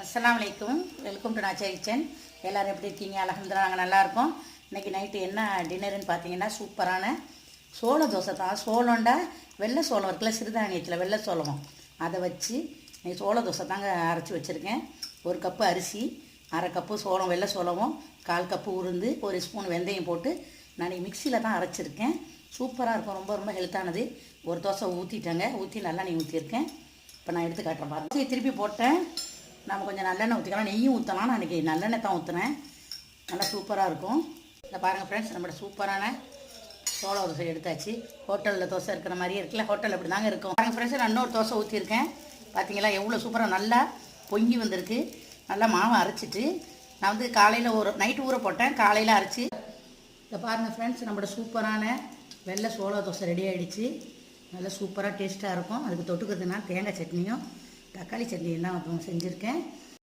அஸ்ஸலாமு அலைக்கும். Welcome to Nacha kitchen. எல்லோரும் எப்படி இருக்கீங்க? அல்ஹம்துலில்லாஹ் நாங்கள் நல்லாயிருக்கோம். இன்றைக்கி நைட்டு என்ன டின்னருன்னு பார்த்தீங்கன்னா சூப்பரான சோள தோசை தான். சோளம்டா வெள்ளை சோளம் இருக்குல்ல, சிறுதானியத்தில் வெள்ளை சோளம், அதை வச்சு சோள தோசை தாங்க அரைச்சி வச்சுருக்கேன். ஒரு கப்பு அரிசி, அரை கப்பு சோளம், வெள்ளை சோளமும், 1/4 கப்பு உளுந்து, ஒரு ஸ்பூன் வெந்தயம் போட்டு நான் மிக்சியில் தான் அரைச்சிருக்கேன். சூப்பராக இருக்கும், ரொம்ப ரொம்ப ஹெல்த்தானது. ஒரு தோசை ஊற்றிட்டேங்க, ஊற்றி நல்லா ஊற்றிருக்கேன். இப்போ நான் எடுத்து காட்டுறேன் பாருங்க. திருப்பி போட்டேன். நம்ம கொஞ்சம் நல்லெண்ணெய் ஊற்றிக்கலாம், நெய்யும் ஊற்றலாம். நான் இன்றைக்கி நல்லெண்ணெய் தான் ஊற்றுனேன். நல்லா சூப்பராக இருக்கும். இதை பாருங்கள் ஃப்ரெண்ட்ஸ், நம்மளோட சூப்பரான சோள தோசை எடுத்தாச்சு. ஹோட்டலில் தோசை இருக்கிற மாதிரியே இருக்குல்ல, ஹோட்டலில் அப்படி தாங்க இருக்கும். பாருங்கள் ஃப்ரெண்ட்ஸ், நான் இன்னொரு தோசை ஊற்றிருக்கேன். பார்த்தீங்களா எவ்வளோ சூப்பராக நல்லா பொங்கி வந்திருக்கு. நல்லா மாவை அரைச்சிட்டு நான் வந்து காலையில் நைட்டு ஊற போட்டேன், காலையில் அரைச்சி. இதை பாருங்கள் ஃப்ரெண்ட்ஸ், நம்மளோட சூப்பரான வெள்ளை சோள தோசை ரெடி ஆகிடுச்சு. நல்லா சூப்பராக டேஸ்ட்டாக இருக்கும். அதுக்கு தொட்டுக்கிறதுனா தேங்காய் சட்னியும் தக்காளி சட்னியும் தான் செஞ்சுருக்கேன்.